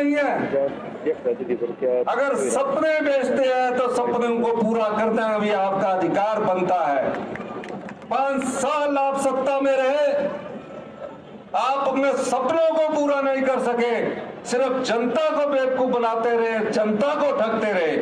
नहीं है। अगर सपने बेचते हैं तो सपनों को पूरा करना भी आपका अधिकार बनता है। 5 साल आप सत्ता में रहे, आप अपने सपनों को पूरा नहीं कर सके, सिर्फ जनता को बेवकूफ बनाते रहे, जनता को ठगते रहे।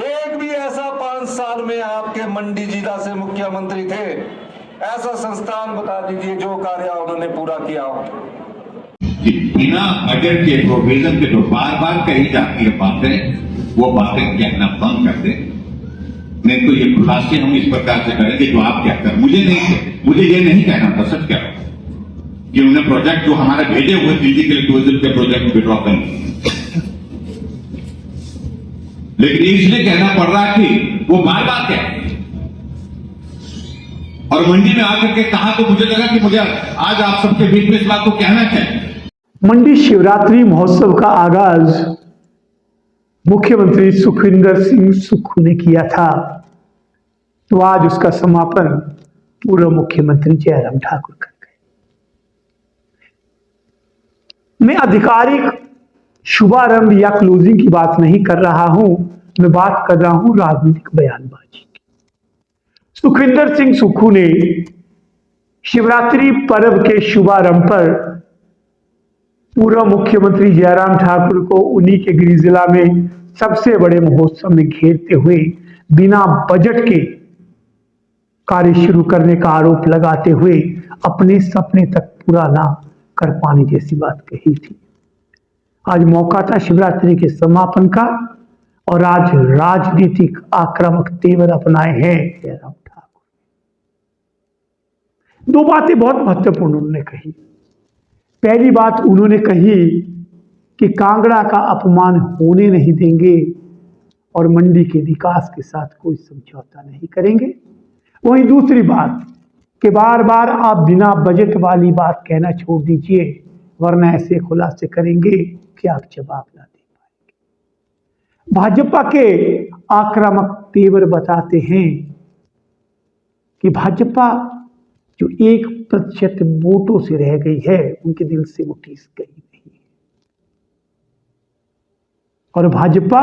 एक भी ऐसा 5 साल में आपके मंडी जिला से मुख्यमंत्री थे, ऐसा संस्थान बता दीजिए जो कार्य उन्होंने पूरा किया हो। बिना बजट के प्रोविजन के जो बार बार कही जाती है बातें, वो बातें कहना बंद कर दे। नहीं तो ये खुलासे हम इस प्रकार से करेंगे जो आप कहते हैं। मुझे ये नहीं कहना था, सच कह रहा हूं कि उन्होंने प्रोजेक्ट जो हमारे भेजे हुए दिल्ली के लिए टूरिज्म के प्रोजेक्ट विड्रॉ कर, लेकिन इसलिए कहना पड़ रहा है कि वो बार बार कहते और मंडी में आकर के कहा तो मुझे लगा कि मुझे आज आप सबके बीच में इस बात को कहना चाहिए। मंडी शिवरात्रि महोत्सव का आगाज मुख्यमंत्री सुखविंदर सिंह सुक्खू ने किया था, तो आज उसका समापन पूर्व मुख्यमंत्री जयराम ठाकुर कर गए। मैं आधिकारिक शुभारंभ या क्लोजिंग की बात नहीं कर रहा हूं, मैं बात कर रहा हूं राजनीतिक बयानबाजी। सुखविंदर सिंह सुक्खू ने शिवरात्रि पर्व के शुभारंभ पर पूर्व मुख्यमंत्री जयराम ठाकुर को उन्हीं के गृह जिला में सबसे बड़े महोत्सव में घेरते हुए बिना बजट के कार्य शुरू करने का आरोप लगाते हुए अपने सपने तक पूरा ना कर पाने जैसी बात कही थी। आज मौका था शिवरात्रि के समापन का और आज राजनीतिक आक्रामक तेवर अपनाए हैं जयराम ठाकुर। 2 बातें बहुत महत्वपूर्ण उन्होंने कही। पहली बात उन्होंने कही कि कांगड़ा का अपमान होने नहीं देंगे और मंडी के विकास के साथ कोई समझौता नहीं करेंगे। वहीं दूसरी बात कि बार बार आप बिना बजट वाली बात कहना छोड़ दीजिए, वरना ऐसे खुलासे करेंगे कि आप जवाब ना दे पाएंगे। भाजपा के आक्रामक तेवर बताते हैं कि भाजपा जो 1% वोटों से रह गई है, उनके दिल से वो टीस गई नहीं है और भाजपा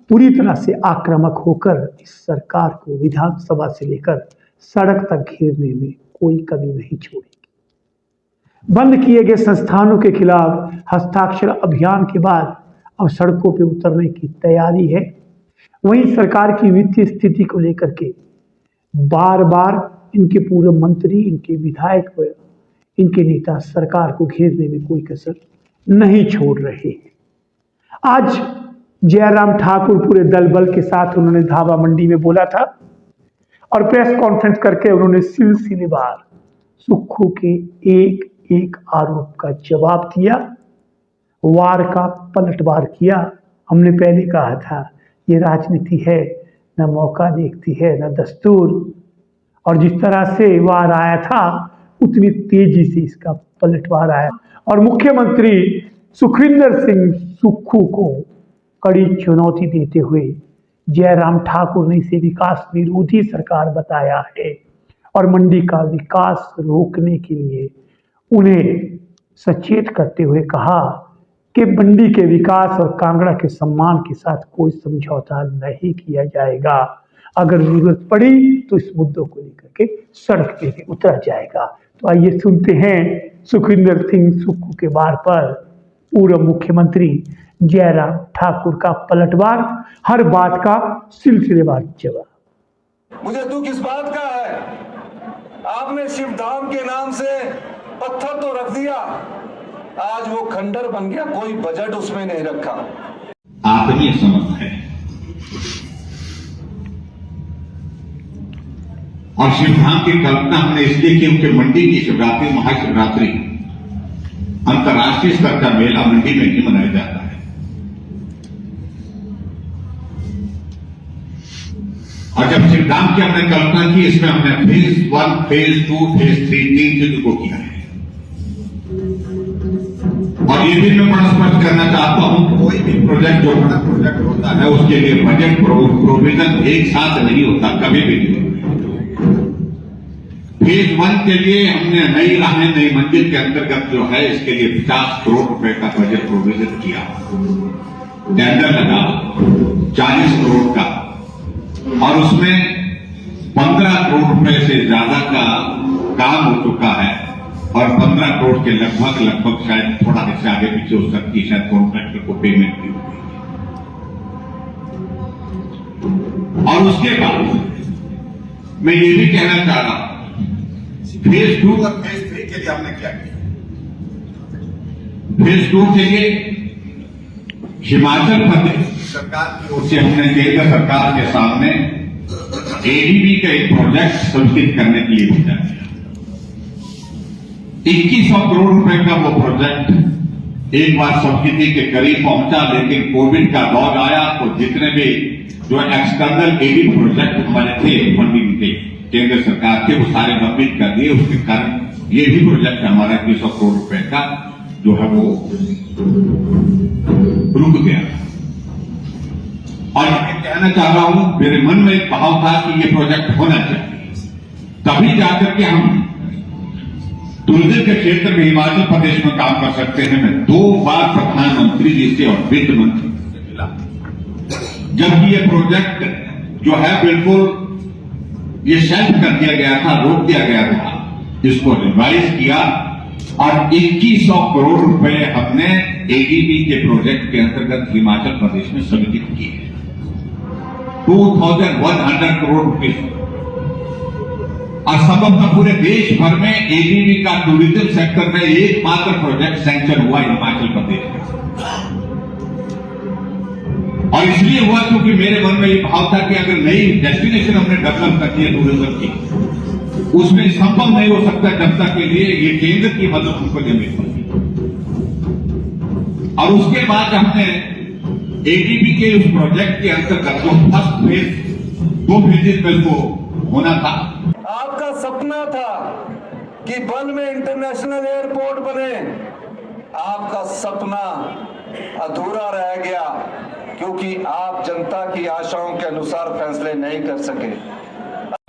पूरी तरह से आक्रामक होकर इस सरकार को विधानसभा से लेकर सड़क तक घेरने में कोई कमी नहीं छोड़ेगी। बंद किए गए संस्थानों के खिलाफ हस्ताक्षर अभियान के बाद अब सड़कों पर उतरने की तैयारी है। वहीं सरकार की वित्तीय स्थिति को लेकर के बार बार इनके पूर्व मंत्री, इनके विधायक व इनके नेता सरकार को घेरने में कोई कसर नहीं छोड़ रहे हैं। आज जयराम ठाकुर पूरे दल बल के साथ उन्होंने धावा मंडी में बोला था और प्रेस कॉन्फ्रेंस करके उन्होंने सिलसिलेवार सुक्खू के एक एक आरोप का जवाब दिया, वार का पलटवार किया। हमने पहले कहा था ये राजनीति है, न मौका देखती है न दस्तूर, और जिस तरह से वार आया था उतनी तेजी से इसका पलटवार आया और मुख्यमंत्री सुखविंदर सिंह सुक्खू को कड़ी चुनौती देते हुए जयराम ठाकुर ने इसे विकास विरोधी सरकार बताया है और मंडी का विकास रोकने के लिए उन्हें सचेत करते हुए कहा कि मंडी के विकास और कांगड़ा के सम्मान के साथ कोई समझौता नहीं किया जाएगा। अगर जरूरत पड़ी तो इस मुद्दों को लेकर के सड़क पे भी उतरा जाएगा। तो आइए सुनते हैं सुखविंदर सिंह सुक्खू के बार पर पूर्व मुख्यमंत्री जयराम ठाकुर का पलटवार, हर बात का सिलसिलेवार जवाब। मुझे दुख इस बात का है, आपने शिवधाम के नाम से पत्थर तो रख दिया, आज वो खंडर बन गया, कोई बजट उसमें नहीं रखा। आपकी समझ है और शिवधाम की कल्पना हमने इसलिए की क्योंकि मंडी की शिवरात्रि, महाशिवरात्रि अंतर्राष्ट्रीय स्तर का मेला मंडी में ही मनाया जाता है और जब शिवधाम की हमने कल्पना की, इसमें हमने फेज 1, फेज 2, फेज 3 3 चीजों को किया है। और ये भी मैं बड़ा स्पष्ट करना चाहता हूं, कोई भी प्रोजेक्ट जो बड़ा प्रोजेक्ट होता है उसके लिए बजट प्रोविजन एक साथ नहीं होता, कभी भी नहीं होता। फेज 1 के लिए हमने नई राहें नई मंजिल के अंतर्गत जो है इसके लिए 50 करोड़ रुपए का बजट प्रोविजन किया, टेंडर लगा 40 करोड़ का, और उसमें 15 करोड़ रुपए से ज्यादा का काम हो चुका है, और 15 करोड़ के लगभग शायद थोड़ा हिस्सा आगे पीछे हो सकती है, शायद कॉन्ट्रैक्टर को पेमेंट भी होगी। और उसके बाद मैं ये भी कहना चाह रहा हूं, फेज 2 और फेज 3 के लिए हमने क्या किया। फेज 2 के लिए हिमाचल प्रदेश सरकार की ओर से हमने केंद्र सरकार के सामने एडीबी का एक प्रोजेक्ट स्वीकृत करने के लिए भेजा गया। 2100 करोड़ रुपए का वो प्रोजेक्ट एक बार स्वीकृति के करीब पहुंचा, लेकिन कोविड का दौर आया तो जितने भी जो एक्सटर्नल एडी प्रोजेक्ट हमारे थे फंडिंग के केंद्र सरकार के, वो सारे लंबित कर दिए। उसके कारण ये भी प्रोजेक्ट हमारा 2100 करोड़ रुपए का जो है वो रुक गया। और मैं कहना चाह रहा हूं, मेरे मन में एक भाव था कि ये प्रोजेक्ट होना चाहिए, तभी जाकर के हम टूरिज्म के क्षेत्र में हिमाचल प्रदेश में काम कर सकते हैं। मैं 2 बार प्रधानमंत्री जी से और वित्त मंत्री से मिला, जबकि ये प्रोजेक्ट जो है बिल्कुल ये शेल्फ कर दिया गया था, रोक दिया गया था, इसको रिवाइज किया और 2100 करोड़ रुपए हमने एडीबी के प्रोजेक्ट के अंतर्गत हिमाचल प्रदेश में स्वीकृत किए। 2100 करोड़ रुपए और संभवतः पूरे देश भर में एडीबी का टूरिज्म सेक्टर में एकमात्र प्रोजेक्ट सैंक्शन हुआ हिमाचल प्रदेश में। और इसलिए हुआ क्योंकि मेरे मन में ये भाव था कि अगर नई डेस्टिनेशन हमने डेवलप कर दी है टूरिज्म की, उसमें संभव नहीं हो सकता जब तक के लिए ये केंद्र की मदद हमको नहीं मिल पाती। और उसके बाद हमने एडीबी के उस प्रोजेक्ट के अंतर्गत जो फर्स्ट फेज 2 फेजेज में वो होना था, आपका सपना था कि वन में इंटरनेशनल एयरपोर्ट बने, आपका सपना अधूरा रह गया क्योंकि आप जनता की आशाओं के अनुसार फैसले नहीं कर सके।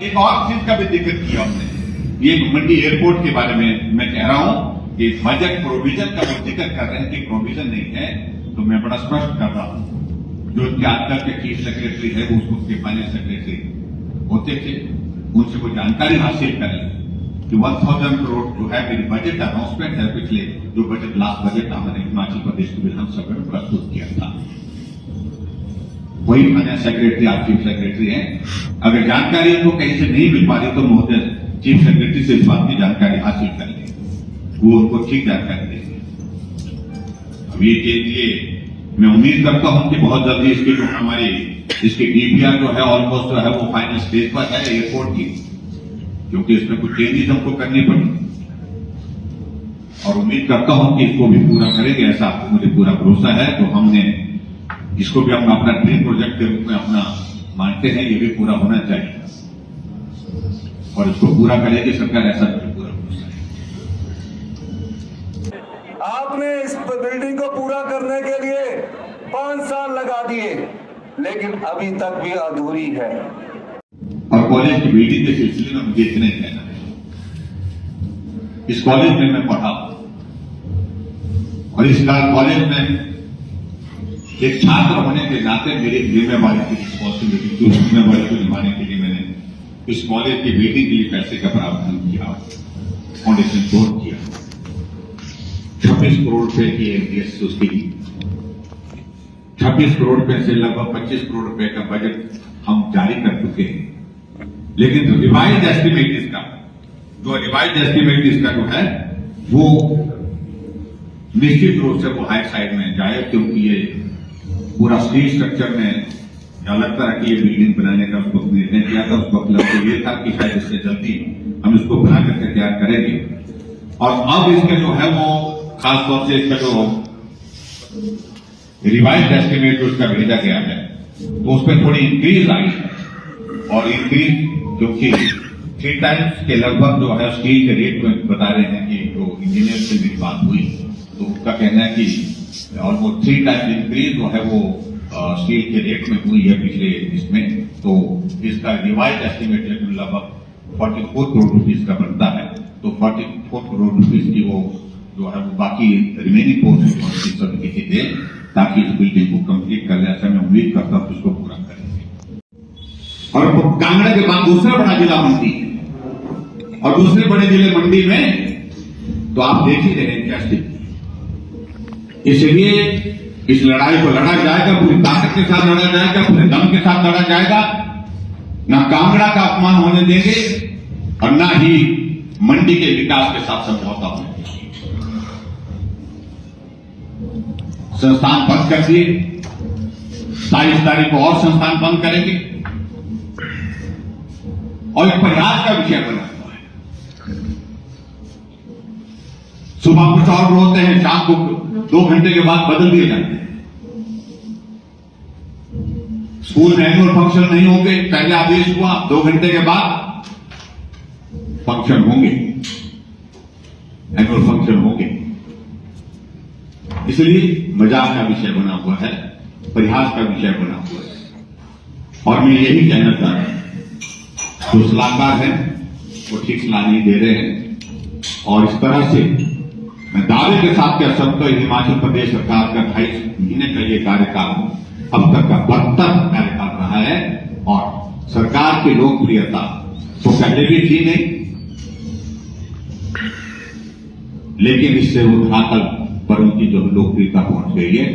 एक और चीज का भी जिक्र किया हमने, ये मंडी एयरपोर्ट के बारे में मैं कह रहा हूं कि बजट प्रोविजन का जो जिक्र कर रहे हैं कि प्रोविजन नहीं है, तो मैं बड़ा स्पष्ट कर रहा हूं, जो आजकल के चीफ सेक्रेटरी है वो उसके फाइनेंस सेक्रेटरी होते थे, उनसे कोई जानकारी हासिल करें कि 1000 करोड़ जो है मेरी बजट अनाउंसमेंट है, पिछले जो बजट लास्ट बजट हमने हिमाचल प्रदेश के विधानसभा में प्रस्तुत किया था, वही फाइनेंस सेक्रेटरी आप चीफ सेक्रेटरी हैं। अगर जानकारी उनको कहीं से नहीं मिल पा रही तो महोदय चीफ सेक्रेटरी से इस बात की जानकारी हासिल कर लें, वो उनको ठीक जानकारी देंगे। अब ये मैं उम्मीद करता हूं कि बहुत जल्दी इसकी जो हमारी इसकी डीपीआर जो है ऑलमोस्ट जो है वो फाइनल स्टेज पर है एयरपोर्ट की, क्योंकि इसमें कुछ चेंजेस हमको करनी पड़ी, और उम्मीद करता हूं कि इसको भी पूरा करेंगे, ऐसा मुझे पूरा भरोसा है। तो हमने इसको भी हम अपना ड्रीम प्रोजेक्ट के रूप में अपना मानते हैं, ये भी पूरा होना चाहिए और इसको पूरा करेगी सरकार, ऐसा भी पूरा भरोसा है। आपने इस बिल्डिंग को पूरा करने के लिए 5 साल लगा दिए, लेकिन अभी तक भी अधूरी है। और कॉलेज की बिल्डिंग के सिलसिले में मुझे इतना ही कहना है, इस कॉलेज में मैं पढ़ा और इस कॉलेज में एक छात्र होने के नाते मेरी जिम्मेवारी की रिस्पॉन्सिबिलिटी जिम्मेवारी को निभाने के लिए मैंने इस कॉलेज की बिल्डिंग के लिए पैसे का प्रावधान किया, फाउंडेशन तोड़ किया, 26 करोड़ रुपए की एमडीएस उसकी 26 करोड़ रुपए से लगभग 25 करोड़ रुपए का बजट हम जारी कर चुके हैं। लेकिन रिवाइज एस्टिमेट इसका जो है वो निश्चित रूप से वो हाई साइड में जाए, क्योंकि ये पूरा स्टील स्ट्रक्चर में अलग तरह की ये बिल्डिंग बनाने का उसको निर्णय किया था। उसको मतलब ये था कि शायद इससे जल्दी हम इसको बना करके तैयार करेंगे, और अब इसका जो है वो खासतौर से इसका जो रिवाइज एस्टिमेट जो उसका भेजा गया है तो उस पर थोड़ी इंक्रीज आई है, और इंक्रीज जो कि 3 टाइम्स के लगभग जो है स्टील के रेट में बता रहे हैं कि जो इंजीनियर से मेरी बात हुई तो उसका कहना है कि ऑलमोस्ट 3 टाइम्स इंक्रीज जो है वो स्टील के रेट में हुई है पिछले इसमें। तो इसका रिवाइज एस्टिमेट लेकिन लगभग 44 करोड़ रुपीज का बनता है, तो 44 करोड़ रुपीज की वो जो है वो बाकी रिमेनिंग पोर्शन समिति के दे, ताकि इस बिल्डिंग को कंप्लीट कर ले। ऐसा मैं उम्मीद करता हूं कि उसको पूरा करेंगे। और कांगड़ा के बाद दूसरा बड़ा जिला मंडी है, और दूसरे बड़े जिले मंडी में तो आप देख ही रहे हैं क्या स्थिति। इसलिए इस लड़ाई को लड़ा जाएगा, पूरी ताकत के साथ लड़ा जाएगा, पूरे दम के साथ लड़ा जाएगा। ना कांगड़ा का अपमान होने देंगे और ना ही मंडी के विकास के साथ समझौता होने देंगे। संस्थान बंद कर दिए, 27 तारीख को और संस्थान बंद करेंगे, और एक प्रयास का विषय बना हुआ है। सुबह कुछ और होते हैं, शाम को 2 घंटे के बाद बदल दिए जाते हैं। स्कूल में एनुअल फंक्शन नहीं होंगे, पहले आदेश हुआ 2 घंटे के बाद फंक्शन होंगे, एनुअल फंक्शन होंगे। इसलिए मजाक का विषय बना हुआ है, परिहास का विषय बना हुआ है। और मैं यही कहना चाह रहा हूं, जो सलाहकार हैं वो ठीक सलाह नहीं दे रहे हैं, और इस तरह से मैं दावे के साथ कह सकता हूं, हिमाचल प्रदेश सरकार का 28 महीने का ये कार्यकाल अब तक का बदतर कार्यकाल रहा है। और सरकार की लोकप्रियता तो पहले भी थी नहीं, लेकिन इससे वो धरातल पर उनकी जो लोकप्रियता पहुंच गई है।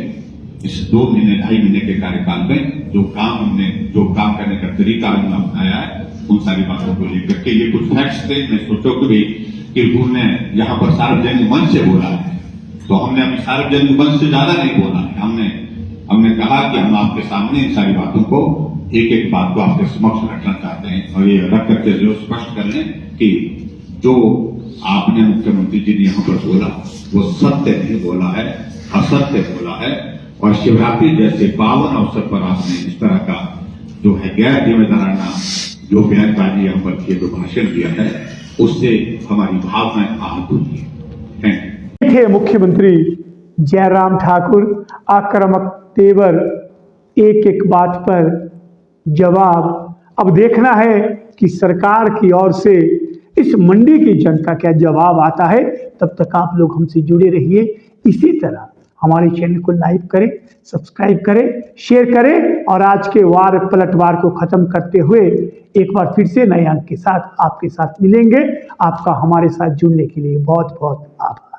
इस 2 महीने 2.5 महीने के कार्यकाल में जो काम करने का तरीका हमने अपनाया है, उन सारी बातों को लेकर के ये कुछ फैक्ट्स थे। मैं सोचो कि उन्होंने यहां पर सार्वजनिक मंच से बोला है, तो हमने अभी सार्वजनिक मंच से ज्यादा नहीं बोला है। हमने कहा कि हम आपके सामने इन सारी बातों को एक एक बात को आपके समक्ष रखना चाहते हैं, और ये रख करके जो स्पष्ट कर लें कि जो आपने मुख्यमंत्री जी ने यहां पर बोला वो सत्य नहीं बोला है, असत्य बोला है। और शिवरात्रि जैसे पावन अवसर पर आपने इस तरह का जो है गैर जिम्मेदाराना जो बयानबाजी यहां पर किए, जो भाषण दिया है, उससे हमारी भावनाएं आहत हुई है। थे मुख्यमंत्री जयराम ठाकुर, आक्रामक तेवर, एक एक बात पर जवाब। अब देखना है कि सरकार की ओर से इस मंडी की जनता क्या जवाब आता है। तब तक आप लोग हमसे जुड़े रहिए। इसी तरह हमारे चैनल को लाइक करें, सब्सक्राइब करें, शेयर करें, और आज के वार पलटवार को खत्म करते हुए एक बार फिर से नए अंक के साथ आपके साथ मिलेंगे। आपका हमारे साथ जुड़ने के लिए बहुत बहुत आभार।